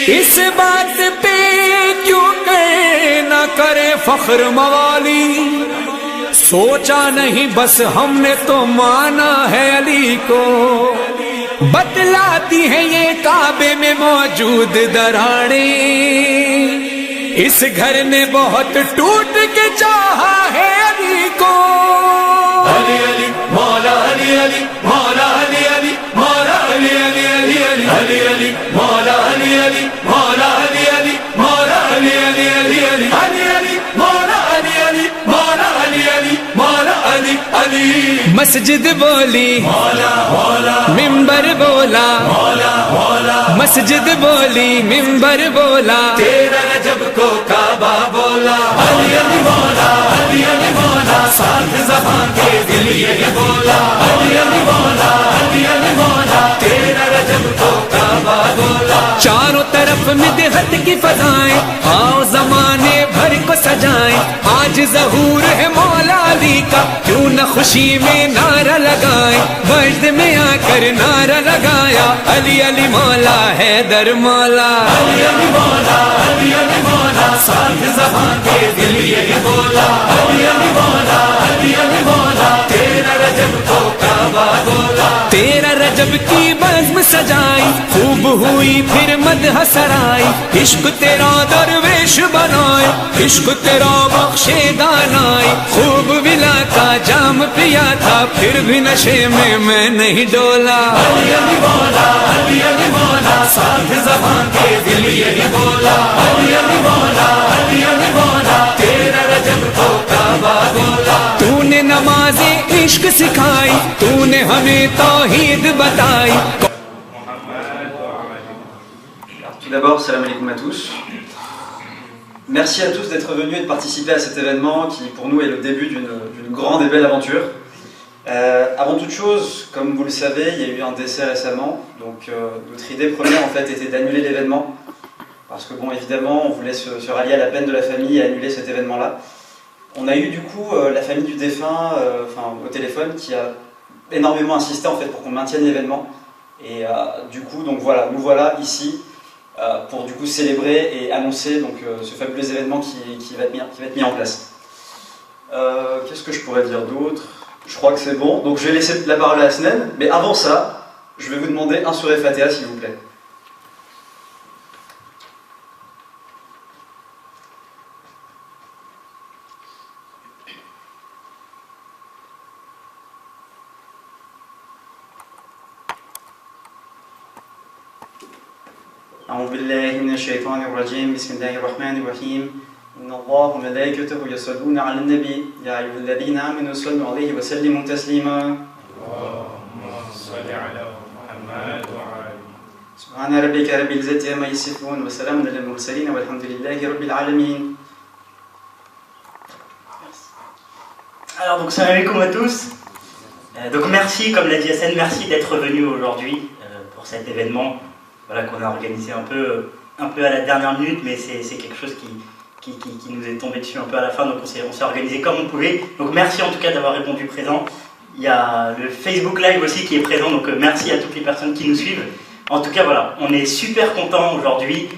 इस बात पे क्यों कहे न करे फख्र मवाली, सोचा नहीं बस हमने तो माना है अली को। बतलाती है ये काबे में मौजूद दराड़े, इस घर ने बहुत टूट के चाहा है अली को। अली अली मौला अली अली मौला अली अली मौला अली अली अली अली अली अली मौला अली अली मौला अली अली मौला अली अली अली अली अली अली मौला अली अली मौला अली अली मौला अली अली। मस्जिद बोली मौला मौला, मिंबर बोला मौला मौला, मस्जिद बोली मिंबर बोला, तेरा रजब को काबा बोला। अली अली मौला अली अली मौला, साथ ज़बान के दिल यही बोला। अली अली मौला अली अली मौला, तेरा रजब को काबा बोला। चारों तरफ मिदहत की फजाएं, आओ जमाने भर को सजाएं। आज ज़हूर है मौला अली का, क्यों न खुशी में नारा लगाएं। वजद में आकर नारा लगाया, अली अली मौला है दर मौला। अली अली मौला अली अली मौला, साथ ज़बान के दिल यही बोला। अली अली मौला अली अली मौला, तेरा रजब को काबा बोला। तेरा रजब की बज़्म सजाई, खूब हुई फिर मदह सराई। इश्क तेरा दरवेश बनाए, इश्क तेरा बख्शे दानाई। खूब विला का जाम पिया था, फिर भी नशे में मैं नहीं डोला। अली अली मौला अली अली मौला, साथ ज़बान के दिल यही बोला। अली अली मौला अली अली मौला, तेरा रजब को काबा बोला। तूने नमाज़े इश्क सिखाई, तूने हमें तौहीद बताई। Tout d'abord, salam alaikum à tous. Merci à tous d'être venus et de participer à cet événement qui pour nous est le début d'une grande et belle aventure. Avant toute chose, comme vous le savez, il y a eu un décès récemment, donc notre idée première en fait était d'annuler l'événement, parce que bon évidemment on voulait se rallier à la peine de la famille et annuler cet événement-là. On a eu du coup la famille du défunt au téléphone qui a énormément insisté en fait pour qu'on maintienne l'événement, et du coup donc voilà, nous voilà ici pour du coup célébrer et annoncer donc, ce fabuleux événement qui va être mis en place. Qu'est-ce que je pourrais dire d'autre? Je crois que c'est bon, donc je vais laisser la parole à Asnen, mais avant ça, je vais vous demander un suré Fatiha s'il vous plaît. أعوذ بالله من الشيطان الرجيم بسم الله الرحمن الرحيم إن الله وملائكته يصلون على النبي يا أيها الذين آمنوا صلوا عليه وسلموا تسليما اللهم صل على محمد وعلى سبحان ربك رب العزة عما يصفون وسلام على المرسلين والحمد لله رب العالمين. Alors donc salam alaikum à tous. Donc merci, comme l'a dit Hassan, merci d'être venu aujourd'hui pour cet événement. Voilà, qu'on a organisé un peu à la dernière minute, mais c'est quelque chose qui nous est tombé dessus un peu à la fin, donc on s'est organisé comme on pouvait. Donc merci en tout cas d'avoir répondu présent. Il y a le Facebook Live aussi qui est présent, donc merci à toutes les personnes qui nous suivent. En tout cas voilà, on est super content aujourd'hui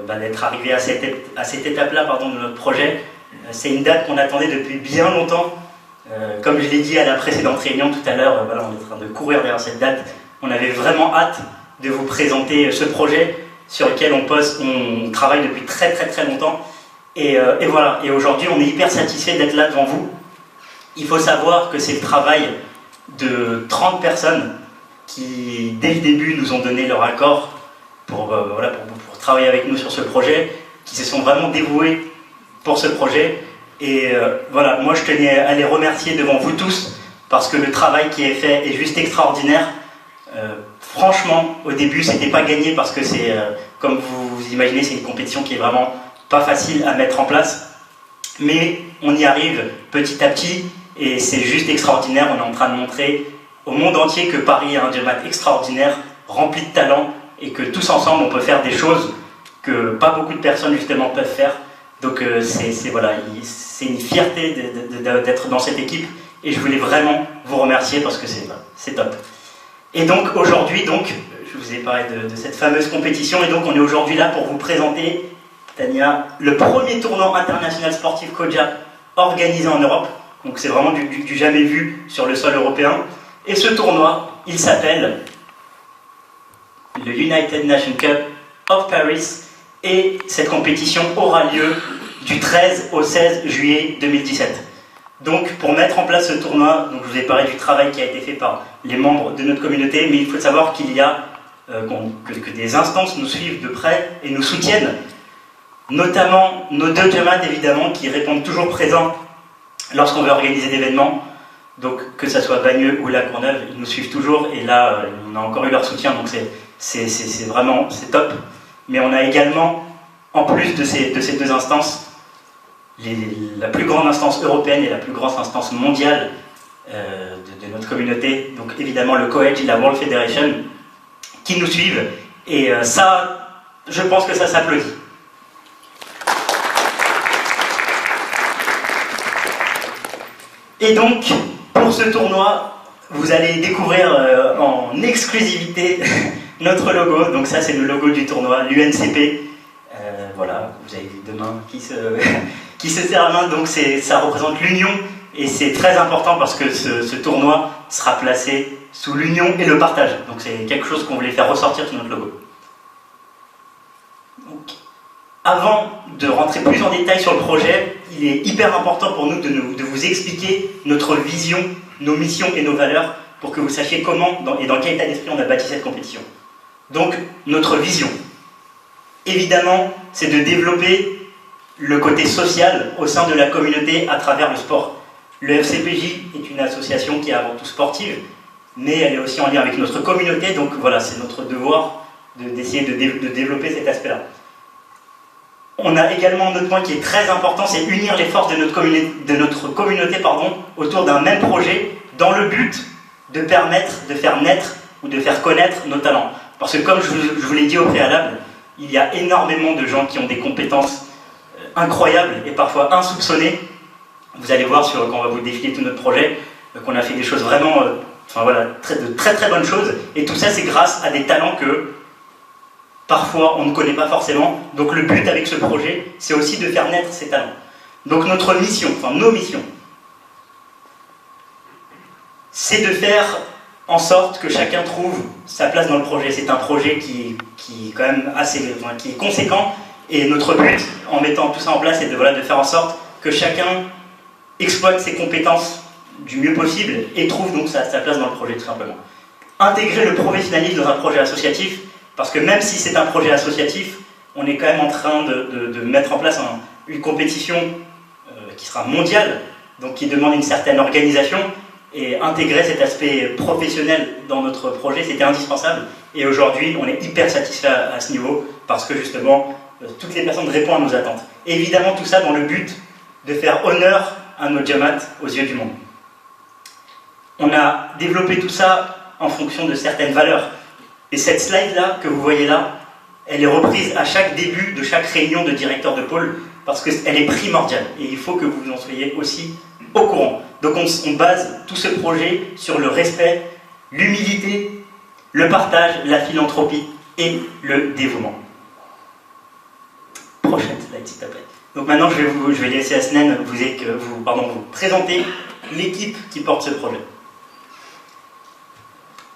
d'être arrivé à cette étape-là de notre projet. C'est une date qu'on attendait depuis bien longtemps. Comme je l'ai dit à la précédente réunion tout à l'heure, voilà, on est en train de courir vers cette date. On avait vraiment hâte de vous présenter ce projet sur lequel on travaille depuis très longtemps. Et voilà, et aujourd'hui on est hyper satisfait d'être là devant vous. Il faut savoir que c'est le travail de 30 personnes qui, dès le début, nous ont donné leur accord pour travailler avec nous sur ce projet, qui se sont vraiment dévoués pour ce projet. Et voilà, moi je tenais à les remercier devant vous tous, parce que le travail qui est fait est juste extraordinaire. Franchement, au début, c'était pas gagné parce que c'est, comme vous imaginez, c'est une compétition qui est vraiment pas facile à mettre en place. Mais on y arrive petit à petit et c'est juste extraordinaire. On est en train de montrer au monde entier que Paris est un Diomat extraordinaire, rempli de talent, et que tous ensemble, on peut faire des choses que pas beaucoup de personnes justement peuvent faire. Donc voilà, c'est une fierté d'être dans cette équipe et je voulais vraiment vous remercier parce que c'est top. Et donc aujourd'hui, je vous ai parlé de cette fameuse compétition et donc on est aujourd'hui là pour vous présenter, Tania, le premier tournoi international sportif Koja organisé en Europe. Donc c'est vraiment du jamais vu sur le sol européen. Et ce tournoi, il s'appelle le United Nations Cup of Paris. Et cette compétition aura lieu du 13 au 16 juillet 2017. Donc pour mettre en place ce tournoi, donc je vous ai parlé du travail qui a été fait par les membres de notre communauté, mais il faut savoir qu'il y a que des instances nous suivent de près et nous soutiennent, notamment nos deux Jamaat évidemment qui répondent toujours présents lorsqu'on veut organiser d'événements. Donc que ce soit Bagneux ou La Courneuve, ils nous suivent toujours et là on a encore eu leur soutien, donc c'est vraiment top. Mais on a également, en plus de ces deux instances, la plus grande instance européenne et la plus grande instance mondiale de notre communauté, donc évidemment le COEG et la World Federation, qui nous suivent. Et ça, je pense que ça s'applaudit. Et donc, pour ce tournoi, vous allez découvrir en exclusivité notre logo. Donc ça, c'est le logo du tournoi, l'UNCP. Voilà, vous avez deux mains qui se serrent la main. Donc ça représente l'union et c'est très important parce que ce tournoi sera placé sous l'union et le partage. Donc c'est quelque chose qu'on voulait faire ressortir sur notre logo. Donc, avant de rentrer plus en détail sur le projet, il est hyper important pour nous de vous expliquer notre vision, nos missions et nos valeurs pour que vous sachiez comment et dans quel état d'esprit on a bâti cette compétition. Donc, notre vision, évidemment, c'est de développer le côté social au sein de la communauté à travers le sport. Le FCPJ est une association qui est avant tout sportive, mais elle est aussi en lien avec notre communauté, donc voilà, c'est notre devoir d'essayer de développer cet aspect-là. On a également un autre point qui est très important, c'est unir les forces de notre communauté autour d'un même projet, dans le but de permettre de faire naître ou de faire connaître nos talents. Parce que comme je vous l'ai dit au préalable, il y a énormément de gens qui ont des compétences incroyables et parfois insoupçonnées. Vous allez voir quand on va vous défiler tout notre projet, qu'on a fait des choses vraiment, de très très bonnes choses. Et tout ça, c'est grâce à des talents que parfois on ne connaît pas forcément. Donc le but avec ce projet, c'est aussi de faire naître ces talents. Donc notre mission, nos missions, c'est de faire en sorte que chacun trouve sa place dans le projet. C'est un projet qui est quand même qui est conséquent, et notre but en mettant tout ça en place, c'est de faire en sorte que chacun exploite ses compétences du mieux possible et trouve donc sa place dans le projet, tout simplement. Intégrer le professionnalisme dans un projet associatif, parce que même si c'est un projet associatif, on est quand même en train de mettre en place une compétition qui sera mondiale, donc qui demande une certaine organisation. Et intégrer cet aspect professionnel dans notre projet, c'était indispensable. Et aujourd'hui, on est hyper satisfait à ce niveau, parce que justement, toutes les personnes répondent à nos attentes. Et évidemment, tout ça dans le but de faire honneur à nos Jamaat aux yeux du monde. On a développé tout ça en fonction de certaines valeurs. Et cette slide-là, que vous voyez là, elle est reprise à chaque début de chaque réunion de directeur de pôle, parce qu'elle est primordiale. Et il faut que vous en soyez aussi au courant. Donc on base tout ce projet sur le respect, l'humilité, le partage, la philanthropie et le dévouement. Prochaine slide, s'il te plaît. Donc maintenant, je vais laisser Asnen vous présenter l'équipe qui porte ce projet.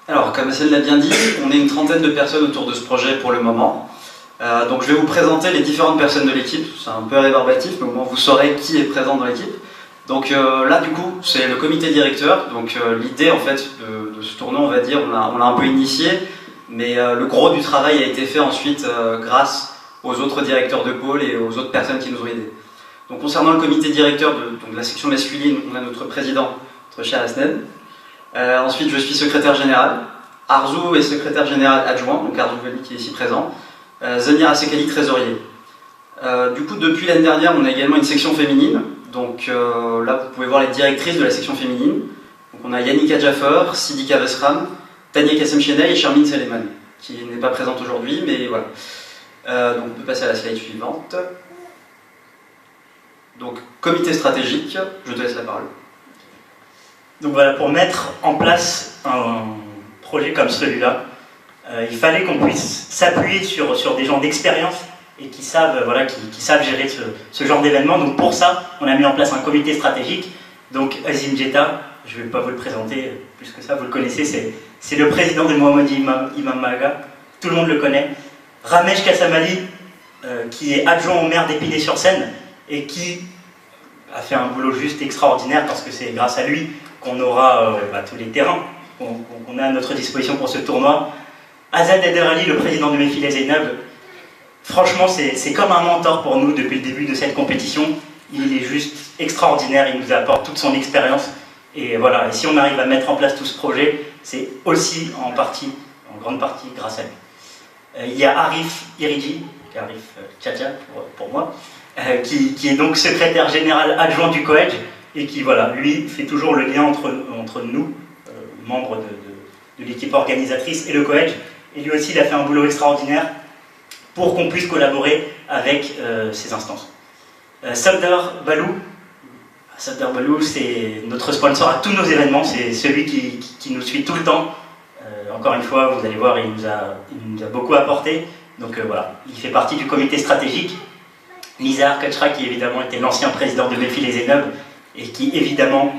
Alors, comme Asnen l'a bien dit, on est une trentaine de personnes autour de ce projet pour le moment. Donc je vais vous présenter les différentes personnes de l'équipe. C'est un peu rébarbatif, mais au moins vous saurez qui est présent dans l'équipe. Donc là, du coup, c'est le comité directeur. Donc l'idée, en fait, de ce tournoi, on va dire, on l'a un peu initié, mais le gros du travail a été fait ensuite grâce aux autres directeurs de pôle et aux autres personnes qui nous ont aidés. Donc concernant le comité directeur de la section masculine, on a notre président, notre cher Asnen. Ensuite, je suis secrétaire général. Arzou est secrétaire général adjoint, donc Arzou Veli qui est ici présent. Zemir Asekali, trésorier. Du coup, depuis l'année dernière, on a également une section féminine. Donc là, vous pouvez voir les directrices de la section féminine. Donc, on a Yannicka Jaffer, Sidika Vesram, Tania Kassem-Chenay et Charmine Seleman, qui n'est pas présente aujourd'hui, mais voilà. Donc on peut passer à la slide suivante. Donc, comité stratégique, je te laisse la parole. Donc voilà, pour mettre en place un projet comme celui-là, il fallait qu'on puisse s'appuyer sur des gens d'expérience et qui savent, voilà, qui savent gérer ce genre d'événement. Donc pour ça, on a mis en place un comité stratégique. Donc Azim Jetta, je ne vais pas vous le présenter plus que ça, vous le connaissez, c'est le président de Mohammadi Imam Maga, tout le monde le connaît. Ramesh Kassamali, qui est adjoint au maire d'Épinay-sur-Seine et qui a fait un boulot juste extraordinaire parce que c'est grâce à lui qu'on aura tous les terrains qu'on a à notre disposition pour ce tournoi. Azad Eder Ali, le président de Mefile Zainab, franchement c'est comme un mentor pour nous depuis le début de cette compétition. Il est juste extraordinaire, il nous apporte toute son expérience. Et voilà, et si on arrive à mettre en place tout ce projet, c'est aussi en grande partie grâce à lui. Il y a Arif Iriji, Arif Tchatcha pour moi, qui est donc secrétaire général adjoint du COEG et qui, voilà, lui, fait toujours le lien entre nous, membres de l'équipe organisatrice, et le COEG. Et lui aussi, il a fait un boulot extraordinaire pour qu'on puisse collaborer avec ces instances. Safdar Balou, c'est notre sponsor à tous nos événements, c'est celui qui nous suit tout le temps. Encore une fois, vous allez voir, il nous a beaucoup apporté. Donc voilà, il fait partie du comité stratégique. Nizar Kachra, qui évidemment était l'ancien président de Mefile Zainab et qui évidemment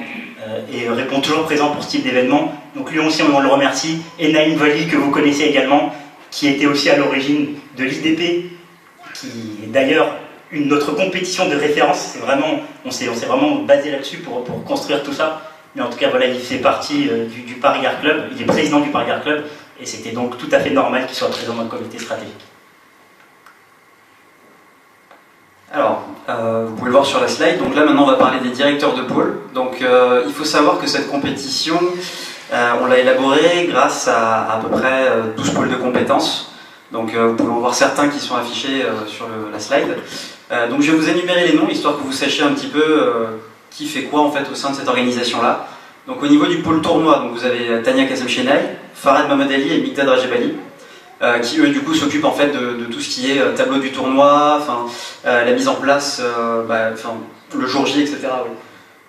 répond toujours présent pour ce type d'événement. Donc lui aussi, on le remercie. Et Naïm Vali, que vous connaissez également, qui était aussi à l'origine de l'IDP, qui est d'ailleurs notre compétition de référence. On s'est vraiment basé là-dessus pour construire tout ça. Mais en tout cas, voilà, il fait partie du Paris Art Club, il est président du Paris Art Club, et c'était donc tout à fait normal qu'il soit présent dans le comité stratégique. Alors, vous pouvez le voir sur la slide, donc là maintenant on va parler des directeurs de pôle. Donc il faut savoir que cette compétition, on l'a élaborée grâce à peu près 12 pôles de compétences. Donc vous pouvez en voir certains qui sont affichés sur la slide. Donc je vais vous énumérer les noms, histoire que vous sachiez un petit peu qui fait quoi en fait au sein de cette organisation-là. Donc au niveau du pôle tournoi, donc vous avez Tania Kassem Chenay, Farhad Mohamed Ali et Mikdad Rajabali, qui eux du coup s'occupent en fait de tout ce qui est tableau du tournoi, la mise en place, le jour J, etc. Oui.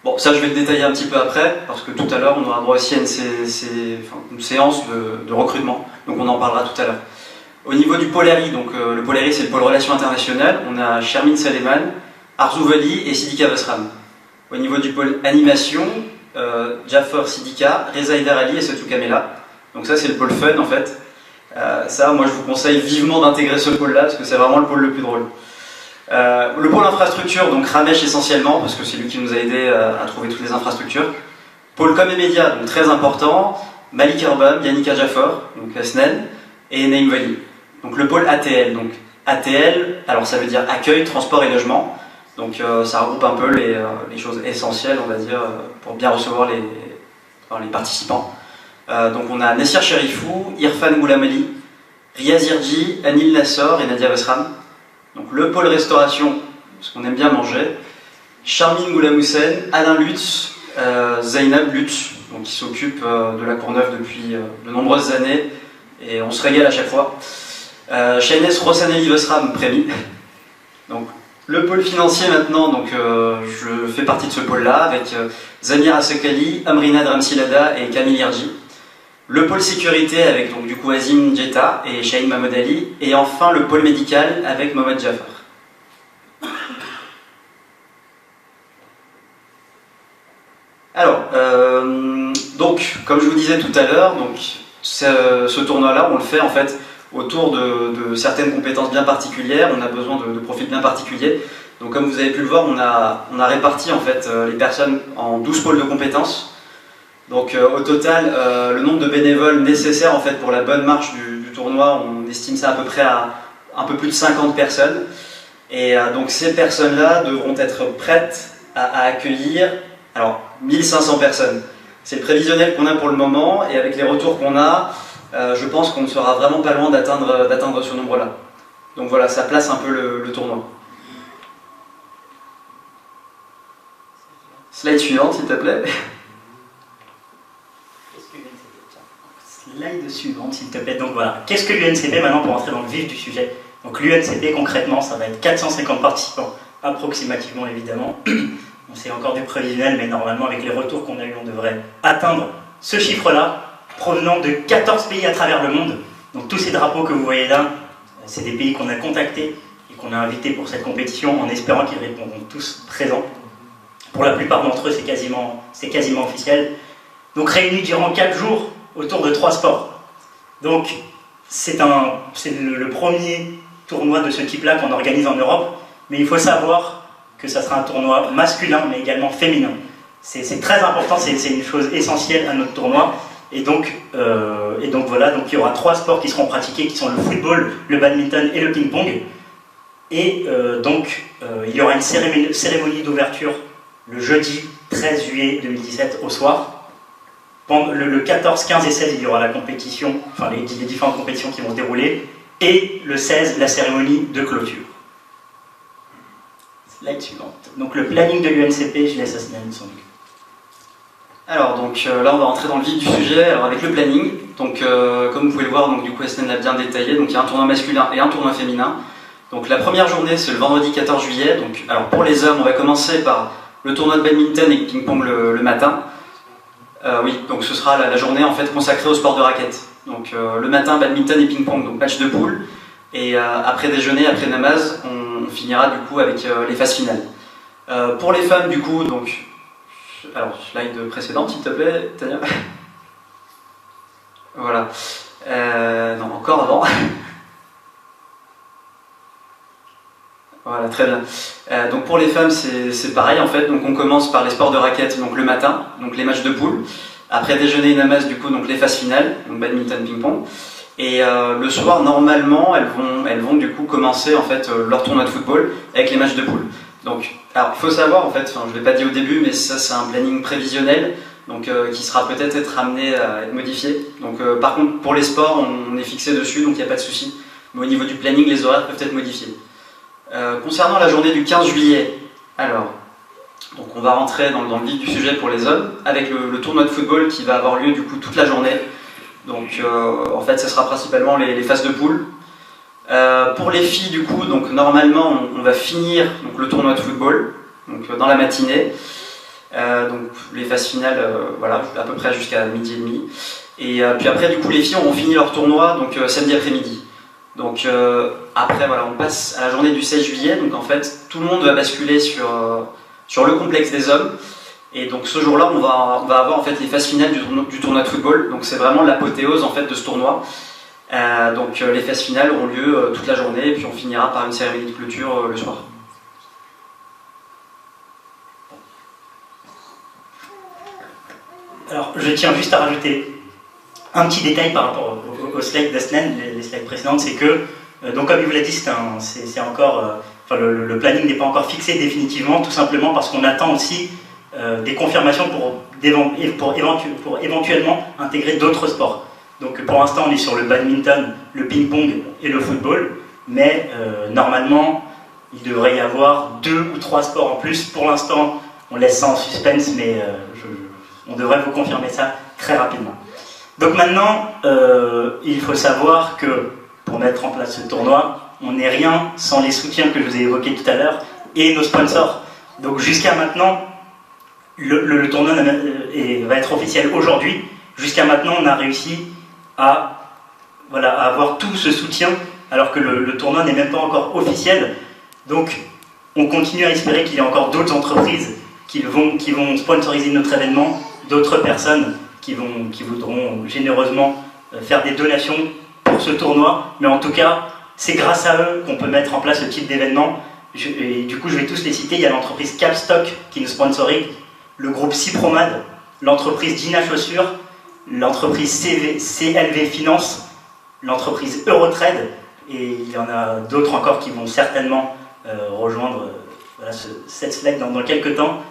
Bon, ça je vais le détailler un petit peu après, parce que tout à l'heure on aura droit aussi à une séance de recrutement, donc on en parlera tout à l'heure. Au niveau du pôle RI, donc le pôle RI c'est le pôle relations internationales, on a Shermin Saleman, Arzou Vali et Sidika Basram. Au niveau du pôle animation, Jafar Sidika, Reza Eder Ali et Sotou Kamela. Donc ça c'est le pôle fun en fait. Ça moi je vous conseille vivement d'intégrer ce pôle là parce que c'est vraiment le pôle le plus drôle. Le pôle infrastructure, donc Ramesh essentiellement parce que c'est lui qui nous a aidé à trouver toutes les infrastructures. Pôle com et médias, donc très important, Malik Erbam, Yannicka Jafar, donc Asnen et Naïm Vali. Donc le pôle ATL, donc ATL, alors ça veut dire accueil, transport et logement. Donc ça regroupe un peu les choses essentielles, on va dire, pour bien recevoir les participants. Donc on a Nassir Cherifou, Irfan Goulamali, Riaz Irji, Anil Nassor et Nadia Basram. Donc le pôle restauration, parce qu'on aime bien manger, Charmine Goulamoussen, Alain Lutz, Zainab Lutz, donc qui s'occupe de la Courneuve depuis de nombreuses années, et on se régale à chaque fois. Shaines Rossaneli Basram, Prémi. Donc le pôle financier maintenant, donc je fais partie de ce pôle-là avec Zamir Assekali, Amrina Dramsilada et Camille Irji. Le pôle sécurité avec donc du coup Azim Jetta et Shahin Mahmoud Ali. Et enfin le pôle médical avec Mohamed Jafar. Alors, donc comme je vous disais tout à l'heure, donc ce tournoi-là, on le fait en fait autour de certaines compétences bien particulières, on a besoin de profils bien particuliers. Donc comme vous avez pu le voir, on a réparti en fait les personnes en 12 pôles de compétences. Donc au total, le nombre de bénévoles nécessaires en fait, pour la bonne marche du tournoi, on estime ça à peu près à un peu plus de 50 personnes. Et donc ces personnes-là devront être prêtes à accueillir 1500 personnes. C'est le prévisionnel qu'on a pour le moment, et avec les retours qu'on a, je pense qu'on ne sera vraiment pas loin d'atteindre ce nombre-là. Donc voilà, ça place un peu le tournoi. Slide suivante, s'il te plaît. Slide suivante, s'il te plaît. Donc voilà, qu'est-ce que l'UNCP maintenant pour entrer dans le vif du sujet? Donc l'UNCP, concrètement, ça va être 450 participants approximativement évidemment. C'est encore du prévisionnel, mais normalement avec les retours qu'on a eu, on devrait atteindre ce chiffre-là, provenant de 14 pays à travers le monde. Donc tous ces drapeaux que vous voyez là, c'est des pays qu'on a contactés et qu'on a invités pour cette compétition en espérant qu'ils répondront tous présents. Pour la plupart d'entre eux, c'est quasiment officiel. Donc réunis durant 4 jours autour de 3 sports. Donc c'est le premier tournoi de ce type-là qu'on organise en Europe, mais il faut savoir que ça sera un tournoi masculin, mais également féminin. C'est très important, c'est une chose essentielle à notre tournoi. Et donc voilà, donc il y aura 3 sports qui seront pratiqués, qui sont le football, le badminton et le ping-pong. Et il y aura une cérémonie d'ouverture le jeudi 13 juillet 2017 au soir. Le 14, 15 et 16, il y aura la compétition, enfin les différentes compétitions qui vont se dérouler. Et le 16, la cérémonie de clôture. Slide suivante. Donc le planning de l'UNCP, je laisse Asnan s'en occuper. Alors donc là on va rentrer dans le vif du sujet avec le planning. Donc comme vous pouvez le voir, donc du coup Asnan l'a bien détaillé. Donc il y a un tournoi masculin et un tournoi féminin. Donc la première journée c'est le vendredi 14 juillet. Donc alors pour les hommes on va commencer par le tournoi de badminton et ping-pong le matin. Oui, donc ce sera la journée en fait consacrée au sport de raquette. Donc le matin badminton et ping-pong, donc match de poule. Et après déjeuner, après namaz, on finira du coup avec les phases finales. Pour les femmes du coup, donc alors slide précédente s'il te plaît, Tania. Voilà. Non, encore avant. Voilà, très bien. Donc pour les femmes, c'est pareil en fait. Donc on commence par les sports de raquette, donc le matin, donc les matchs de poule. Après déjeuner et namaz, du coup, donc les phases finales, donc badminton, ping-pong. Et le soir, normalement, elles vont du coup commencer en fait leur tournoi de football avec les matchs de poule. Donc, alors il faut savoir en fait, je ne l'ai pas dit au début, mais ça c'est un planning prévisionnel, donc qui sera peut-être être amené à être modifié. Donc par contre, pour les sports, on est fixé dessus, donc il n'y a pas de souci. Mais au niveau du planning, les horaires peuvent être modifiés. Concernant la journée du 15 juillet, alors, donc on va rentrer dans le vif du sujet pour les hommes, avec le tournoi de football qui va avoir lieu du coup toute la journée. Donc en fait, ce sera principalement les phases de poule. Pour les filles, du coup, donc normalement, on va finir donc, le tournoi de football donc, dans la matinée. Donc les phases finales, voilà, à peu près jusqu'à midi et demi. Et puis après, du coup, les filles auront fini leur tournoi donc samedi après-midi. Donc après, voilà, on passe à la journée du 16 juillet. Donc en fait, tout le monde va basculer sur le complexe des hommes. Et donc ce jour-là, on va avoir en fait les phases finales du tournoi de football. Donc c'est vraiment l'apothéose en fait de ce tournoi. Donc les phases finales auront lieu toute la journée et puis on finira par une cérémonie de clôture le soir. Alors je tiens juste à rajouter un petit détail par rapport au slide d'Asnan, les slides précédentes, c'est que, donc comme il vous l'a dit, c'est encore, le planning n'est pas encore fixé définitivement, tout simplement parce qu'on attend aussi des confirmations pour éventuellement intégrer d'autres sports. Donc pour l'instant on est sur le badminton, le ping-pong et le football, mais normalement il devrait y avoir 2 ou 3 sports en plus. Pour l'instant on laisse ça en suspense, mais on devrait vous confirmer ça très rapidement. Donc maintenant il faut savoir que pour mettre en place ce tournoi, on n'est rien sans les soutiens que je vous ai évoqués tout à l'heure et nos sponsors. Donc jusqu'à maintenant, le tournoi va être officiel aujourd'hui. Jusqu'à maintenant on a réussi à avoir tout ce soutien alors que le tournoi n'est même pas encore officiel. Donc on continue à espérer qu'il y a encore d'autres entreprises qui vont sponsoriser notre événement, d'autres personnes qui voudront généreusement faire des donations pour ce tournoi, mais en tout cas c'est grâce à eux qu'on peut mettre en place ce type d'événement. Et du coup je vais tous les citer. Il y a l'entreprise Capstock qui nous sponsorise, le groupe Cypromad, l'entreprise Gina Chaussures, l'entreprise CLV Finance, l'entreprise Eurotrade, et il y en a d'autres encore qui vont certainement rejoindre cette slide dans quelques temps.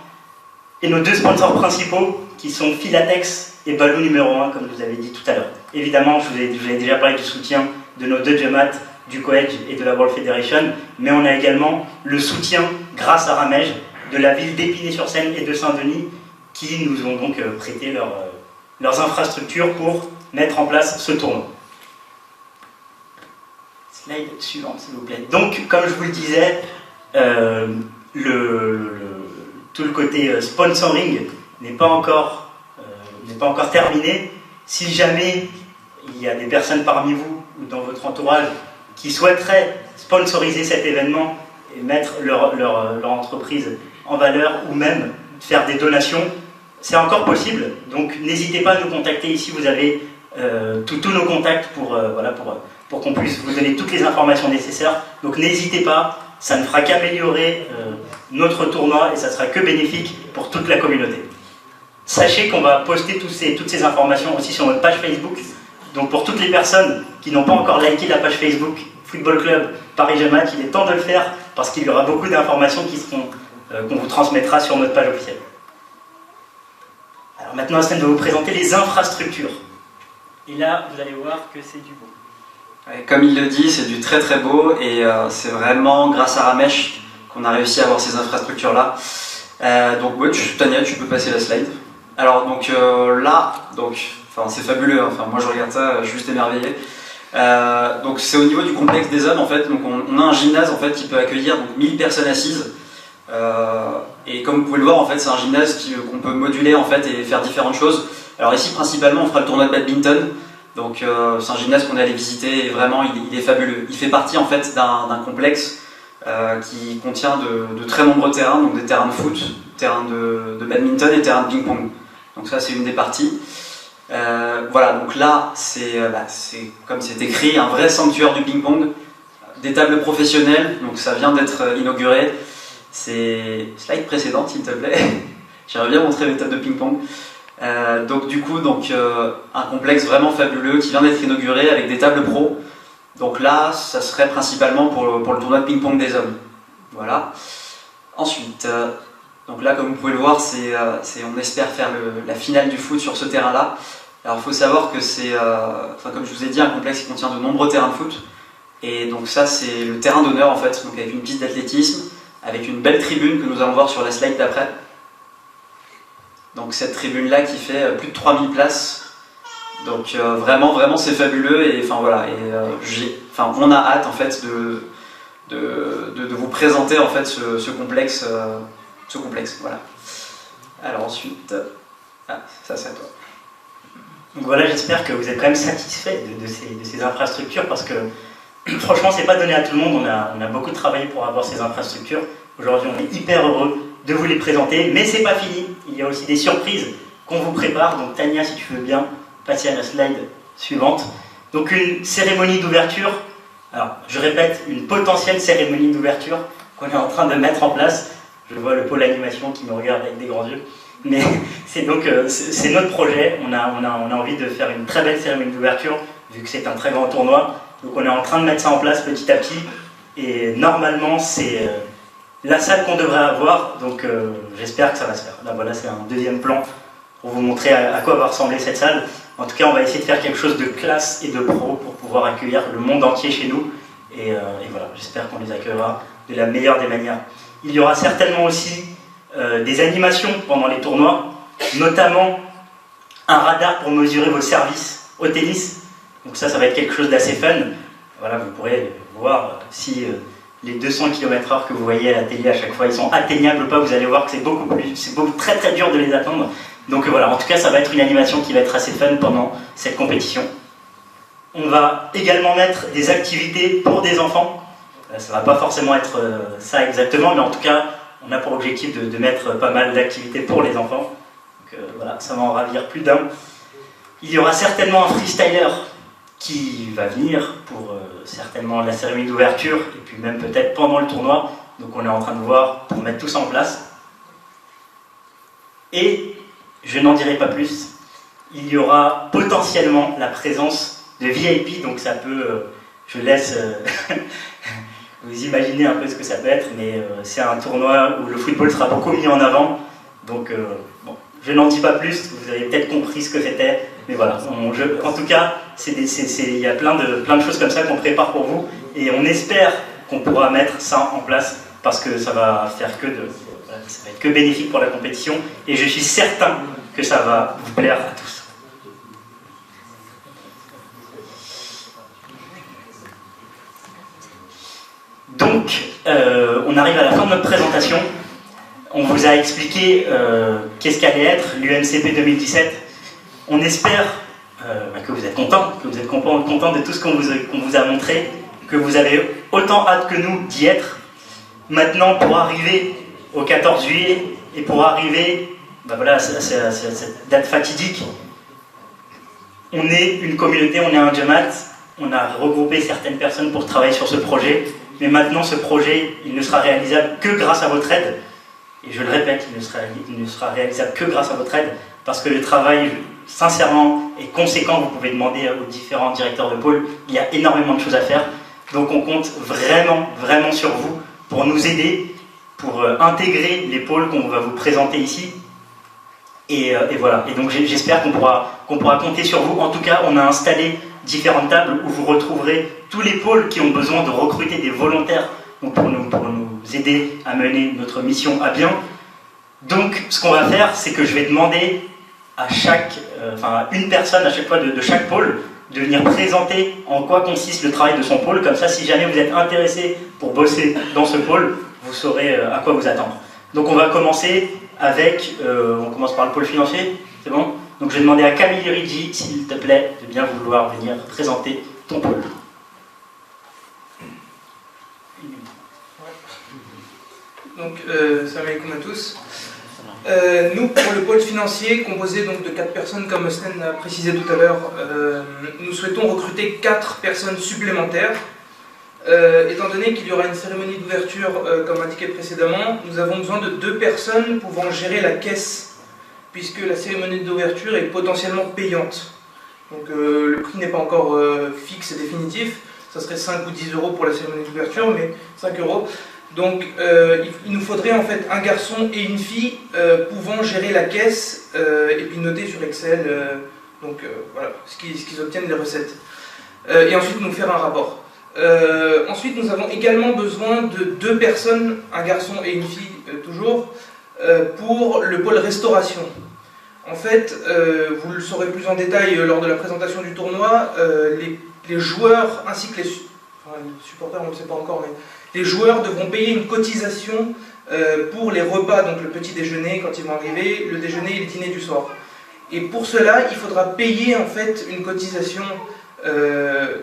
Et nos 2 sponsors principaux qui sont Philatex et Balou numéro 1, comme je vous avais dit tout à l'heure. Évidemment, je vous ai déjà parlé du soutien de nos 2 GEMAT, du COEDGE et de la World Federation, mais on a également le soutien, grâce à Ramège, de la ville d'Épinay-sur-Seine et de Saint-Denis, qui nous ont donc prêté leurs infrastructures pour mettre en place ce tournoi. Slide suivante, s'il vous plaît. Donc, comme je vous le disais, tout le côté sponsoring n'est pas encore terminé. Si jamais il y a des personnes parmi vous ou dans votre entourage qui souhaiteraient sponsoriser cet événement et mettre leur entreprise en valeur ou même faire des donations, c'est encore possible. Donc n'hésitez pas à nous contacter. Ici vous avez tous nos contacts pour qu'on puisse vous donner toutes les informations nécessaires. Donc n'hésitez pas, ça ne fera qu'améliorer notre tournoi et ça sera que bénéfique pour toute la communauté. Sachez qu'on va poster toutes ces informations aussi sur notre page Facebook. Donc pour toutes les personnes qui n'ont pas encore liké la page Facebook Football Club Paris Match, il est temps de le faire parce qu'il y aura beaucoup d'informations qu'on vous transmettra sur notre page officielle. Alors maintenant, c'est de vous présenter les infrastructures. Et là, vous allez voir que c'est du beau. Comme il le dit, c'est du très très beau et c'est vraiment grâce à Ramesh qu'on a réussi à avoir ces infrastructures-là. Donc ouais, Tania, tu peux passer la slide. Alors donc là, c'est fabuleux, hein. Enfin, moi je regarde ça, je suis juste émerveillé. Donc c'est au niveau du complexe des hommes en fait. Donc on a un gymnase en fait qui peut accueillir donc 1000 personnes assises. Et comme vous pouvez le voir en fait, c'est un gymnase qu'on peut moduler en fait et faire différentes choses. Alors ici principalement on fera le tournoi de badminton. Donc c'est un gymnase qu'on est allé visiter et vraiment il est fabuleux. Il fait partie en fait d'un complexe qui contient de très nombreux terrains, donc des terrains de foot, terrains de badminton et terrains de ping-pong. Donc ça c'est une des parties. Voilà, donc là c'est comme c'est écrit, un vrai sanctuaire du ping-pong, des tables professionnelles, donc ça vient d'être inauguré. C'est slide précédente s'il te plaît. J'aimerais bien montrer les tables de ping-pong. Donc du coup, un complexe vraiment fabuleux qui vient d'être inauguré avec des tables pro. Donc là, ça serait principalement pour le tournoi de ping-pong des hommes. Voilà. Ensuite, donc là, comme vous pouvez le voir, on espère faire la finale du foot sur ce terrain-là. Alors il faut savoir que c'est, comme je vous ai dit, un complexe qui contient de nombreux terrains de foot. Et donc ça, c'est le terrain d'honneur en fait, donc avec une piste d'athlétisme, avec une belle tribune que nous allons voir sur la slide d'après. Donc cette tribune-là qui fait plus de 3000 places. Donc vraiment c'est fabuleux et voilà, on a hâte en fait de vous présenter en fait ce complexe, voilà. Alors ensuite, ça c'est à toi. Donc voilà, j'espère que vous êtes quand même satisfait de ces infrastructures parce que franchement c'est pas donné à tout le monde, on a beaucoup travaillé pour avoir ces infrastructures. Aujourd'hui on est hyper heureux de vous les présenter, mais c'est pas fini, il y a aussi des surprises qu'on vous prépare. Donc Tania, si tu veux bien passer à la slide suivante. Donc une cérémonie d'ouverture, alors je répète, une potentielle cérémonie d'ouverture qu'on est en train de mettre en place. Je vois le pôle animation qui me regarde avec des grands yeux, mais c'est notre projet. On a envie de faire une très belle cérémonie d'ouverture vu que c'est un très grand tournoi. Donc on est en train de mettre ça en place petit à petit et normalement c'est la salle qu'on devrait avoir, donc j'espère que ça va se faire. Là voilà, c'est un deuxième plan pour vous montrer à quoi va ressembler cette salle. En tout cas, on va essayer de faire quelque chose de classe et de pro pour pouvoir accueillir le monde entier chez nous. Et voilà, j'espère qu'on les accueillera de la meilleure des manières. Il y aura certainement aussi des animations pendant les tournois, notamment un radar pour mesurer vos services au tennis. Donc ça va être quelque chose d'assez fun. Voilà, vous pourrez voir si les 200 km/h que vous voyez à la télé à chaque fois, ils sont atteignables ou pas. Vous allez voir que c'est très très dur de les atteindre. Donc voilà, en tout cas ça va être une animation qui va être assez fun pendant cette compétition. On va également mettre des activités pour des enfants. Ça va pas forcément être ça exactement, mais en tout cas on a pour objectif de mettre pas mal d'activités pour les enfants. Donc voilà, ça va en ravir plus d'un. Il y aura certainement un freestyler qui va venir pour certainement la cérémonie d'ouverture et puis même peut-être pendant le tournoi. Donc on est en train de voir pour mettre tout ça en place. Et je n'en dirai pas plus, il y aura potentiellement la présence de VIP, donc ça peut, je laisse vous imaginer un peu ce que ça peut être, mais c'est un tournoi où le football sera beaucoup mis en avant, donc bon, je n'en dis pas plus, vous avez peut-être compris ce que c'était, mais voilà, en tout cas, il y a plein de choses comme ça qu'on prépare pour vous, et on espère qu'on pourra mettre ça en place, parce que ça va faire ça va être que bénéfique pour la compétition, et je suis certain que ça va vous plaire à tous. Donc, on arrive à la fin de notre présentation. On vous a expliqué qu'est-ce qu'allait être l'UNCP 2017. On espère que vous êtes contents, de tout ce qu'on vous a montré, que vous avez autant hâte que nous d'y être. Maintenant, pour arriver au 14 juillet et pour arriver à cette date fatidique, on est une communauté, on est un Jamaat, on a regroupé certaines personnes pour travailler sur ce projet, mais maintenant ce projet, il ne sera réalisable que grâce à votre aide, et je le répète, il ne sera réalisable que grâce à votre aide, parce que le travail, sincèrement, est conséquent. Vous pouvez demander aux différents directeurs de pôle, il y a énormément de choses à faire, donc on compte vraiment, vraiment sur vous pour nous aider, pour intégrer les pôles qu'on va vous présenter ici. Et voilà, et donc j'espère qu'on pourra compter sur vous. En tout cas, on a installé différentes tables où vous retrouverez tous les pôles qui ont besoin de recruter des volontaires donc pour nous aider à mener notre mission à bien. Donc ce qu'on va faire, c'est que je vais demander à une personne à chaque fois de chaque pôle de venir présenter en quoi consiste le travail de son pôle. Comme ça, si jamais vous êtes intéressé pour bosser dans ce pôle, vous saurez à quoi vous attendre. Donc on va commencer avec, on commence par le pôle financier, c'est bon? Donc je vais demander à Camille Rigi, s'il te plaît, de bien vouloir venir présenter ton pôle. Donc, salam alaikum à tous. Nous, pour le pôle financier, composé donc de 4 personnes, comme Stan a précisé tout à l'heure, nous souhaitons recruter 4 personnes supplémentaires. Étant donné qu'il y aura une cérémonie d'ouverture, comme indiqué précédemment, nous avons besoin de 2 personnes pouvant gérer la caisse, puisque la cérémonie d'ouverture est potentiellement payante. Donc le prix n'est pas encore fixe et définitif, ça serait 5 ou 10 euros pour la cérémonie d'ouverture, mais 5 euros. Donc il nous faudrait en fait un garçon et une fille pouvant gérer la caisse et puis noter sur Excel voilà, ce qu'ils obtiennent les recettes. Et ensuite nous faire un rapport. Ensuite nous avons également besoin de 2 personnes, un garçon et une fille toujours, pour le pôle restauration. En fait, vous le saurez plus en détail lors de la présentation du tournoi, les joueurs ainsi que les supporters, on ne le sait pas encore, mais les joueurs devront payer une cotisation pour les repas, donc le petit déjeuner quand ils vont arriver, le déjeuner et le dîner du soir. Et pour cela, il faudra payer en fait une cotisation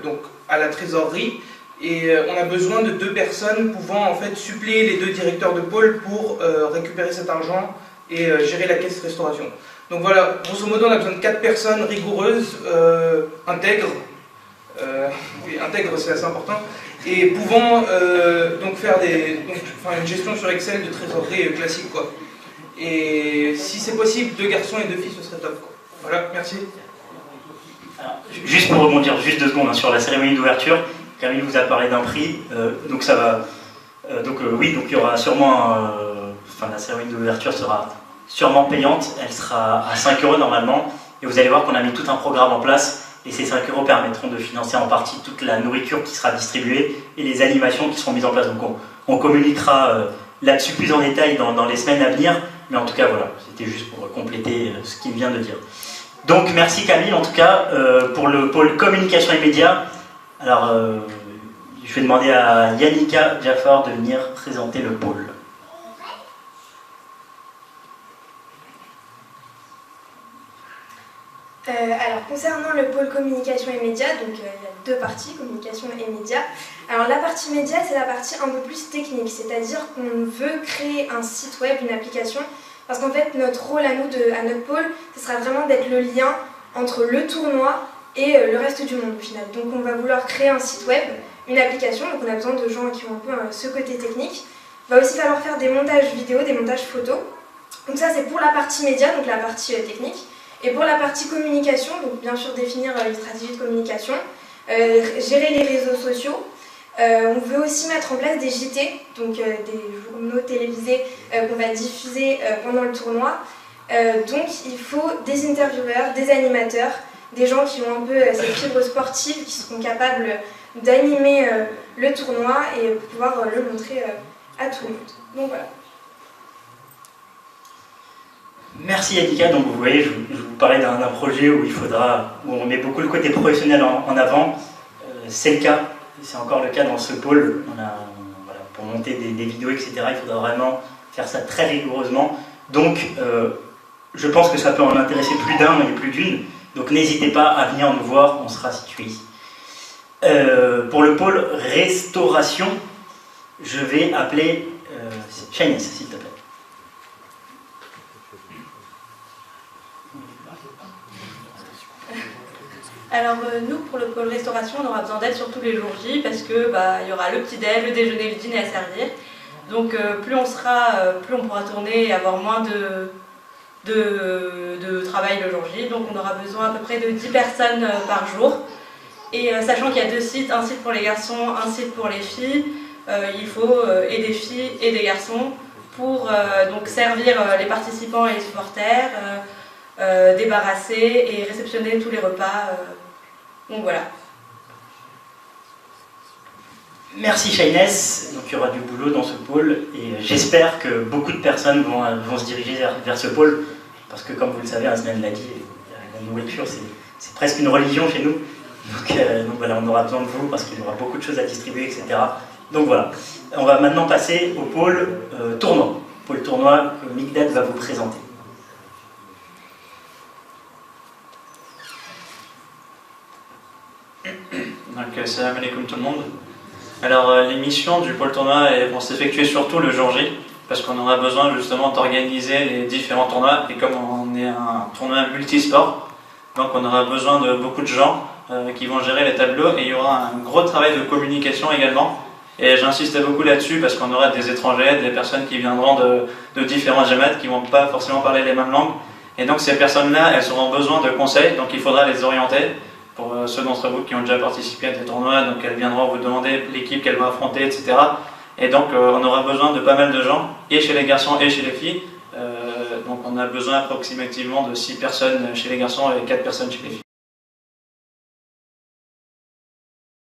donc à la trésorerie, et on a besoin de 2 personnes pouvant en fait suppléer les 2 directeurs de pôle pour récupérer cet argent et gérer la caisse restauration. Donc voilà, grosso modo on a besoin de 4 personnes rigoureuses, intègres, oui, intègres c'est assez important, et pouvant donc faire une gestion sur Excel de trésorerie classique quoi. Et si c'est possible, 2 garçons et 2 filles, ce serait top quoi. Voilà, merci. Alors, juste pour rebondir juste 2 secondes sur la cérémonie d'ouverture, Camille vous a parlé d'un prix, donc ça va, oui, donc il y aura sûrement, la cérémonie d'ouverture sera sûrement payante, elle sera à 5 euros normalement, et vous allez voir qu'on a mis tout un programme en place, et ces 5 euros permettront de financer en partie toute la nourriture qui sera distribuée et les animations qui seront mises en place. Donc on communiquera là-dessus plus en détail dans les semaines à venir, mais en tout cas voilà, c'était juste pour compléter ce qu'il vient de dire. Donc merci Camille en tout cas pour le pôle communication et médias. Alors je vais demander à Yannicka Jaffar de venir présenter le pôle. Alors concernant le pôle communication et médias, donc il y a 2 parties, communication et médias. Alors la partie médias, c'est la partie un peu plus technique, c'est-à-dire qu'on veut créer un site web, une application, parce qu'en fait notre rôle à nous, à notre pôle, ce sera vraiment d'être le lien entre le tournoi et le reste du monde au final. Donc on va vouloir créer un site web, une application, donc on a besoin de gens qui ont un peu ce côté technique. Il va aussi falloir faire des montages vidéo, des montages photos. Donc ça c'est pour la partie médias, donc la partie technique. Et pour la partie communication, donc bien sûr définir une stratégie de communication, gérer les réseaux sociaux. On veut aussi mettre en place des JT, donc des journaux télévisés qu'on va diffuser pendant le tournoi. Donc il faut des intervieweurs, des animateurs, des gens qui ont un peu cette fibre sportive, qui seront capables d'animer le tournoi et pouvoir le montrer à tout le monde. Donc voilà. Merci Yannicka, donc vous voyez, je vous parlais d'un projet où on met beaucoup le côté professionnel en avant. C'est le cas, c'est encore le cas dans ce pôle. Pour monter des vidéos, etc. Il faudra vraiment faire ça très rigoureusement. Donc, je pense que ça peut en intéresser plus d'un et plus d'une. Donc, n'hésitez pas à venir nous voir, on sera situé ici. Pour le pôle restauration, je vais appeler Shaines, s'il te plaît. Alors nous, pour le pôle restauration, on aura besoin d'aide sur tous les jours J parce que il y aura le petit-déj, le déjeuner, le dîner à servir. Donc plus on sera, plus on pourra tourner et avoir moins de travail le jour J. Donc on aura besoin à peu près de 10 personnes par jour. Et sachant qu'il y a 2 sites, un site pour les garçons, un site pour les filles, il faut et des filles et des garçons pour donc servir les participants et les supporters, débarrasser et réceptionner tous les repas. Donc voilà. Merci Shaines. Donc il y aura du boulot dans ce pôle et j'espère que beaucoup de personnes vont se diriger vers ce pôle parce que comme vous le savez, Asnan l'a dit, la nourriture c'est presque une religion chez nous. Donc voilà, on aura besoin de vous parce qu'il y aura beaucoup de choses à distribuer, etc. Donc voilà, on va maintenant passer au pôle tournoi. Pôle tournoi que Migdad va vous présenter. Donc salam alaikum tout le monde. Alors les missions du pôle tournoi vont s'effectuer surtout le jour J parce qu'on aura besoin justement d'organiser les différents tournois et comme on est un tournoi multisport, donc on aura besoin de beaucoup de gens qui vont gérer les tableaux et il y aura un gros travail de communication également et j'insiste beaucoup là-dessus parce qu'on aura des étrangers, des personnes qui viendront de différents jamats qui ne vont pas forcément parler les mêmes langues et donc ces personnes-là elles auront besoin de conseils donc il faudra les orienter. Pour ceux d'entre vous qui ont déjà participé à des tournois, donc elles viendront vous demander l'équipe qu'elles vont affronter, etc. Et donc on aura besoin de pas mal de gens, et chez les garçons et chez les filles. Donc on a besoin approximativement de 6 personnes chez les garçons et 4 personnes chez les filles.